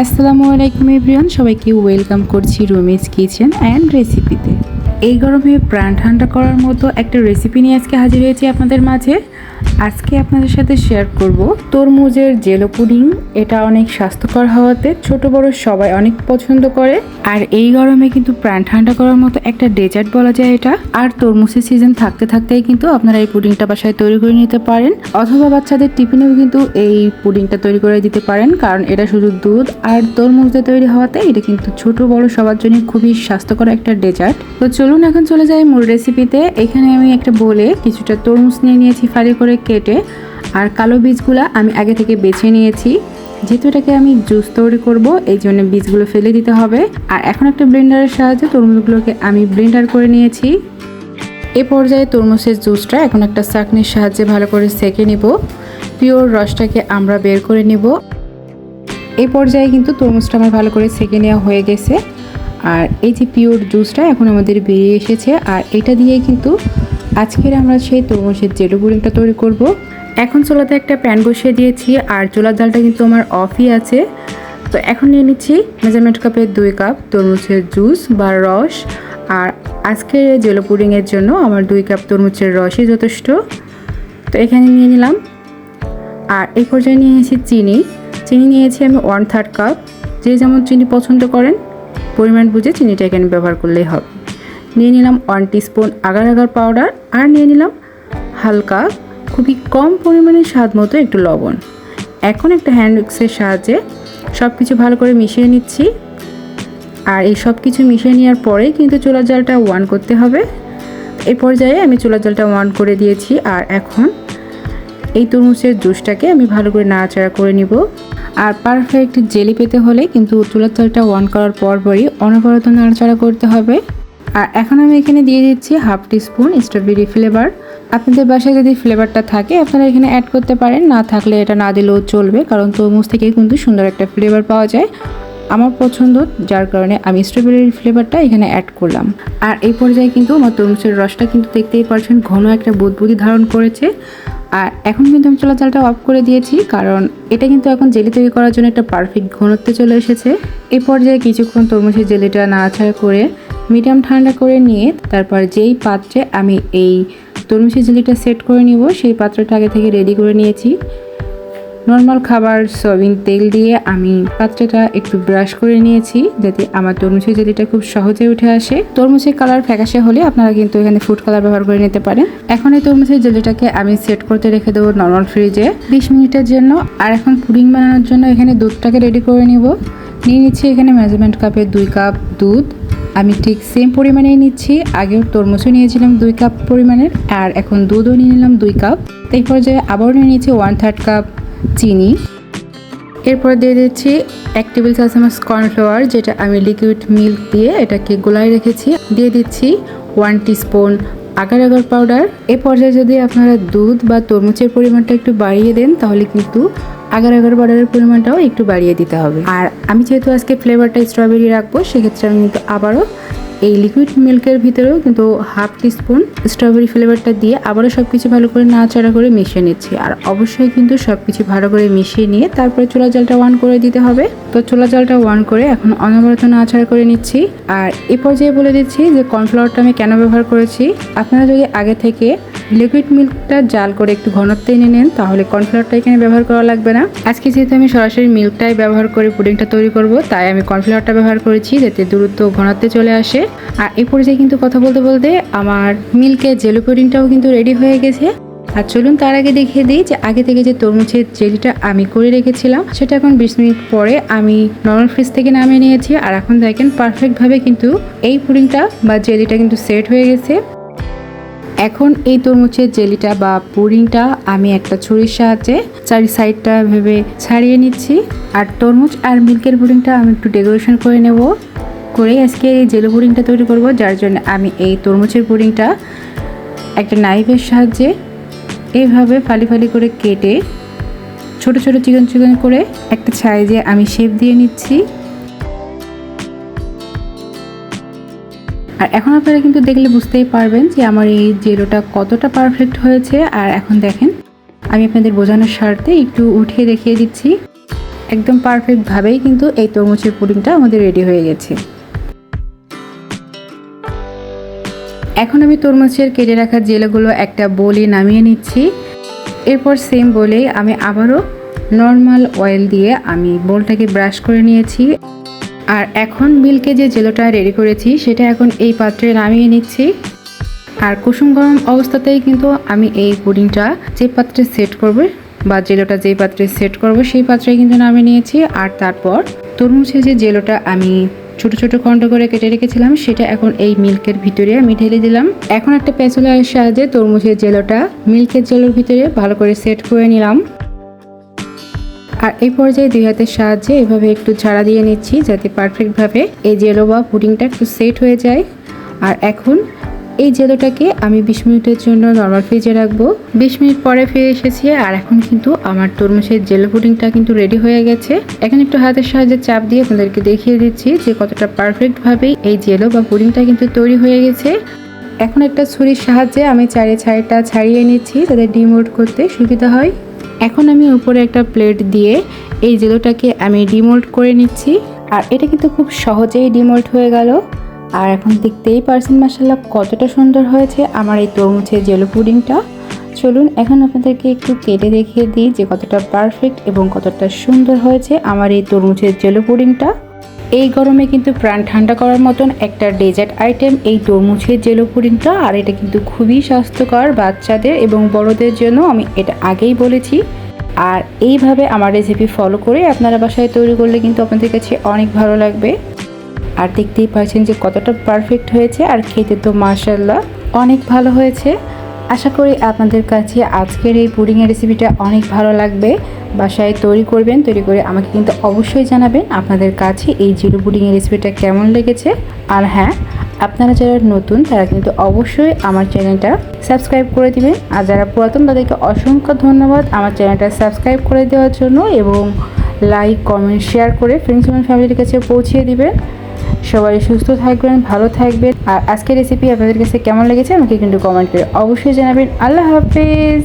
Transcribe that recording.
আসসালামু আলাইকুম এভরিওয়ান, সবাইকে ওয়েলকাম করছি রুমিজ কিচেন অ্যান্ড রেসিপিতে। এই গরমে প্রাণ ঠান্ডা করার মতো একটা রেসিপি নিয়ে আজকে হাজির হয়েছি আপনাদের মাঝে। আজকে আপনাদের সাথে শেয়ার করব তরমুজের জেলো পুডিং। এটা অনেক স্বাস্থ্যকর হওয়াতে ছোট বড় সবাই অনেক পছন্দ করে, আর এই গরমে কিন্তু প্রাণ ঠান্ডা করার মতো একটা ডেজার্ট বলা যায় এটা। আর তরমুজের সিজন থাকতে থাকতেই কিন্তু আপনারা এই পুডিংটা বাসায় তৈরি করে নিতে পারেন, অথবা বাচ্চাদের টিফিনেও কিন্তু এই পুডিংটা তৈরি করে দিতে পারেন, কারণ এটা শুধু দুধ আর তরমুজ দিয়ে তৈরি হওয়াতে এটা কিন্তু ছোট বড় সবার জন্য খুবই স্বাস্থ্যকর একটা ডেজার্ট। তো চলুন এখন চলে যাই মূল রেসিপিতে। এখানে আমি একটা বোলে কিছুটা তরমুজ নিয়ে নিয়েছি ফালি করে কেটে, আর কালো বীজগুলো আমি আগে থেকে বেছে নিয়েছি। যেহেতু এটাকে আমি জুস তৈরি করব, এই জন্য বীজগুলো ফেলে দিতে হবে। আর এখন একটা ব্লেন্ডারের সাহায্যে তরমুজগুলোকে আমি ব্লেন্ডার করে নিয়েছি। এ পর্যায়ে তরমুজের জুসটা এখন একটা চাকনির সাহায্যে ভালো করে সেঁকে নিব। পিওর রসটাকে আমরা বের করে নিব। এই পর্যায়ে কিন্তু তরমুজটা আমার ভালো করে সেঁকে নেওয়া হয়ে গেছে, আর এই যে পিওর জুসটা এখন আমাদের বেরিয়ে এসেছে। আর এটা দিয়ে কিন্তু আজকের আমরা সেই তরমুজের জেলো পুডিংটা তৈরি করব। এখন চুলাতে একটা প্যান বসিয়ে দিয়েছি, আর চুলার জালটা কিন্তু আমার অফই আছে। তো এখন নিয়ে নিচ্ছি মেজারমেন্ট কাপের 2 কাপ তরমুজের জুস বা রস। আর আজকে জেলো পুডিংয়ের জন্য আমার 2 কাপ তরমুজের রসই যথেষ্ট। তো এখানে নিয়ে নিলাম। আর এই পর্যায়ে নিয়ে নিয়েছি চিনি নিয়েছি আমি 1/3 কাপ। যে যেমন চিনি পছন্দ করেন পরিমাণ বুঝে চিনিটা এখানে ব্যবহার করলেই হবে। নিয়ে নিলাম 1 টিস্পুন আগার আগার পাউডার, আর নিয়ে নিলাম হালকা খুবই কম পরিমাণে স্বাদ মতো একটু লবণ। এখন একটা হ্যান্ড উইক্সের সাহায্যে সব কিছু ভালো করে মিশিয়ে নিচ্ছি। আর এই সব কিছু মিশিয়ে নেওয়ার পরেই কিন্তু চুলার জালটা অন করতে হবে। এই পর্যায়ে আমি চুলার জালটা অন করে দিয়েছি। আর এখন এই তরমুজের জুসটাকে আমি ভালো করে নাড়াচাড়া করে নিব। আর পারফেক্ট জেলি পেতে হলে কিন্তু চুলার জালটা অন করার পরপরই অনবরত নাড়াচাড়া করতে হবে। আর এখন আমি এখানে দিয়ে দিচ্ছি 1/2 টিস্পুন স্ট্রবেরি ফ্লেভার। আপনাদের বাসায় যদি ফ্লেভারটা থাকে আপনারা এখানে অ্যাড করতে পারেন, না থাকলে এটা না দিলেও চলবে, কারণ তরমুজ থেকে কিন্তু সুন্দর একটা ফ্লেভার পাওয়া যায়। আমার পছন্দ, যার কারণে আমি স্ট্রবেরির ফ্লেভারটা এখানে অ্যাড করলাম। আর এই পর্যায়ে কিন্তু আমার তরমুজের রসটা কিন্তু দেখতেই পারছেন ঘন একটা বুদবুদি ধারণ করেছে। আর এখন কিন্তু আমি চুলার জালটা অফ করে দিয়েছি, কারণ এটা কিন্তু এখন জেলি তৈরি করার জন্য একটা পারফেক্ট ঘনত্বে চলে এসেছে। এই পর্যায়ে কিছুক্ষণ তরমুজের জেলিটা নাড়াচাড়া করে মিডিয়াম ঠান্ডা করে নিয়ে তারপর যেই পাত্রে আমি এই তরমুজের জেলিটা সেট করে নিব, সেই পাত্রটা আগে থেকে রেডি করে নিয়েছি। নর্মাল খাবার সয়াবিন তেল দিয়ে আমি পাত্রটা একটু ব্রাশ করে নিয়েছি, যাতে আমার তরমুজের জেলিটা খুব সহজে উঠে আসে। তরমুজের কালার ফ্যাকাশে হলে আপনারা কিন্তু এখানে ফুড কালার ব্যবহার করে নিতে পারেন। এখন এই তরমুজের জেলিটাকে আমি সেট করতে রেখে দেবো নর্মাল ফ্রিজে 20 মিনিটের জন্য। আর এখন পুডিং বানানোর জন্য এখানে দুধটাকে রেডি করে নিব। নিয়ে নিচ্ছি এখানে মেজারমেন্ট কাপের 2 কাপ দুধ। আমি ঠিক সেম পরিমাণেই নিচ্ছি। আগেও তরমুজও নিয়েছিলাম 2 কাপ পরিমাণের, আর এখন দুধও নিয়ে নিলাম 2 কাপ। এই পর্যায়ে আবারও নিয়ে নিচ্ছি 1/3 কাপ চিনি। এরপর দিয়ে দিচ্ছি 1 টেবিল চামচ কর্নফ্লাওয়ার, যেটা আমি লিকুইড মিল্ক দিয়ে এটাকে গোলায় রেখেছি। দিয়ে দিচ্ছি 1 টিস্পুন আগার আগার পাউডার। এ পর্যায়ে যদি আপনারা দুধ বা তরমুজের পরিমাণটা একটু বাড়িয়ে দেন, তাহলে কিন্তু আগার আগার পাউডারের পরিমাণটাও একটু বাড়িয়ে দিতে হবে। আর আমি যেহেতু আজকে ফ্লেভারটা স্ট্রবেরি রাখবো, সেক্ষেত্রে আমি কিন্তু আবারও এই লিকুইড মিল্কের ভিতরেও কিন্তু 1/2 টিস্পুন স্ট্রবেরি ফ্লেভারটা দিয়ে আবারও সব কিছু ভালো করে নাড়াচাড়া করে মিশিয়ে নিচ্ছি। আর অবশ্যই কিন্তু সব কিছু ভালো করে মিশিয়ে নিয়ে তারপরে চুলা জালটা অন করে দিতে হবে। তো চুলা জালটা অন করে এখন অনবরত নাড়াচাড়া করে নিচ্ছি। আর এই পর্যায়ে বলে দিচ্ছি যে কর্নফ্লাওয়ারটা আমি কেন ব্যবহার করেছি। আপনারা যদি আগে থেকে লিকুইড মিল্কটা জাল করে একটু ঘনত্বে এনে নেন, তাহলে কর্নফ্লাওয়ারটা এখানে ব্যবহার করা লাগবে না। আজকে যেহেতু আমি সরাসরি মিল্কটাই ব্যবহার করে পুডিংটা তৈরি করব, তাই আমি কর্নফ্লাওয়ারটা ব্যবহার করেছি, যাতে দ্রুত ঘনত্বে চলে আসে। আর এই পর্যায়ে কিন্তু কথা বলতে বলতে আমার মিল্কের জেলো পুডিংটাও কিন্তু রেডি হয়ে গেছে। আর চলুন তার আগে দেখিয়ে দিই যে আগে থেকে যে তরমুজের জেলিটা আমি করে রেখেছিলাম, সেটা এখন 20 মিনিট পরে আমি নর্মাল ফ্রিজ থেকে নামিয়ে নিয়েছি। আর এখন দেখেন পারফেক্টভাবে কিন্তু এই পুডিংটা বা জেলিটা কিন্তু সেট হয়ে গেছে। এখন এই তরমুজের জেলিটা বা পুডিংটা আমি একটা ছুরির সাহায্যে চারি সাইডটা ভেবে ছাড়িয়ে নিচ্ছি। আর তরমুজ আর মিল্কের পুডিংটা আমি একটু ডেকোরেশন করে নেব, করে আজকে এই জেলো পুডিংটা তৈরি করব। যার জন্য আমি এই তরমুজের পুডিংটা একটা নাইফের সাহায্যে এইভাবে ফালি ফালি করে কেটে ছোট ছোট চিকন চিকন করে একটা সাইজে আমি শেপ দিয়ে নিচ্ছি। আর এখন আপনারা কিন্তু দেখলে বুঝতেই পারবেন যে আমার এই জেলোটা কতটা পারফেক্ট হয়েছে। আর এখন দেখেন আমি আপনাদের বোঝানোর স্বার্থে একটু উঠিয়ে দেখিয়ে দিচ্ছি। একদম পারফেক্টভাবেই কিন্তু এই তরমুজের পুডিংটা আমাদের রেডি হয়ে গেছে। এখন আমি তরমুজের কেটে রাখা জেলাগুলো একটা বোলে নামিয়ে নিচ্ছি। এরপর সেম বোলে আমি আবারও নর্মাল অয়েল দিয়ে আমি বোলটাকে ব্রাশ করে নিয়েছি। আর এখন মিল্কে যে জেলোটা রেডি করেছি সেটা এখন এই পাত্রে নামিয়ে নিচ্ছি। আর কুসুম গরম অবস্থাতেই কিন্তু আমি এই পুডিংটা যে পাত্রে সেট করব বা জেলোটা যে পাত্রে সেট করব সেই পাত্রে কিন্তু নামিয়ে নিয়েছি। আর তারপর তরমুজের যে জেলোটা আমি ছোট ছোট খণ্ড করে কেটে রেখেছিলাম সেটা এখন এই মিল্কের ভিতরে আমি ঢেলে দিলাম। এখন একটা প্যাচুলার সাহায্যে তরমুজের জেলোটা মিল্কের জেলোর ভিতরে ভালো করে সেট করে নিলাম। আর এই পর্যায়ে 2 হাতের সাহায্যে এভাবে একটু ঝাড়া দিয়ে নিচ্ছি যাতে পারফেক্টভাবে এই জেলো বা পুডিংটা একটু সেট হয়ে যায়। আর এখন এই জেলোটাকে আমি 20 মিনিটের জন্য নর্মাল ফ্রিজে রাখবো। 20 মিনিট পরে ফিরে এসেছি আর এখন কিন্তু আমার তরমুজের জেলো পুডিংটা কিন্তু রেডি হয়ে গেছে। এখন একটু হাতের সাহায্যে চাপ দিয়ে আপনাদেরকে দেখিয়ে দিচ্ছি যে কতটা পারফেক্টভাবে এই জেলো বা পুডিংটা কিন্তু তৈরি হয়ে গেছে। এখন একটা ছুরির সাহায্যে আমি ছাড়িয়ে ছাড়িয়ে নিচ্ছি যাতে ডিমোল্ড করতে সুবিধা হয়। এখন আমি উপরে একটা প্লেট দিয়ে এই জেলোটাকে আমি ডিমোল্ড করে নিচ্ছি। আর এটা কিন্তু খুব সহজেই ডিমোল্ড হয়ে গেল। আর এখন দেখতেই পারছেন মাশাআল্লাহ কতটা সুন্দর হয়েছে আমার এই তরমুজের জেলো পুডিংটা। চলুন এখন আপনাদেরকে একটু কেটে দেখিয়ে দিই যে কতটা পারফেক্ট এবং কতটা সুন্দর হয়েছে আমার এই তরমুজের জেলো পুডিংটা। এই গরমে কিন্তু প্রাণ ঠান্ডা করার মতন একটা ডেজার্ট আইটেম এই তরমুজের জেলো পুডিংটা। আর এটা কিন্তু খুবই স্বাস্থ্যকর বাচ্চাদের এবং বড়দের জন্য, আমি এটা আগেই বলেছি। আর এইভাবে আমার রেসিপি ফলো করে আপনারা বাসায় তৈরি করলে কিন্তু আপনাদের কাছে অনেক ভালো লাগবে। আর দেখতেই পাচ্ছেন যে কতটা পারফেক্ট হয়েছে আর খেতে তো মাশাআল্লাহ অনেক ভালো হয়েছে। আশা করি আপনাদের কাছে আজকের এই পুডিংয়ের রেসিপিটা অনেক ভালো লাগবে। বাসায় তৈরি করবেন, তৈরি করে আমাকে কিন্তু অবশ্যই জানাবেন আপনাদের কাছে এই জেলো পুডিংয়ের রেসিপিটা কেমন লেগেছে। আর হ্যাঁ, আপনারা যারা নতুন তারা কিন্তু অবশ্যই আমার চ্যানেলটা সাবস্ক্রাইব করে দিবেন। আর যারা পুরাতন তাদেরকে অসংখ্য ধন্যবাদ আমার চ্যানেলটা সাবস্ক্রাইব করে দেওয়ার জন্য, এবং লাইক কমেন্ট শেয়ার করে ফ্রেন্ডস এবং ফ্যামিলির কাছে পৌঁছে দিবেন। সবাই সুস্থ থাকবেন, ভালো থাকবেন। আর আজকের রেসিপি আপনাদের কাছে কেমন লেগেছে আমাকে কিন্তু কমেন্ট করে অবশ্যই জানাবেন। আল্লাহ হাফেজ।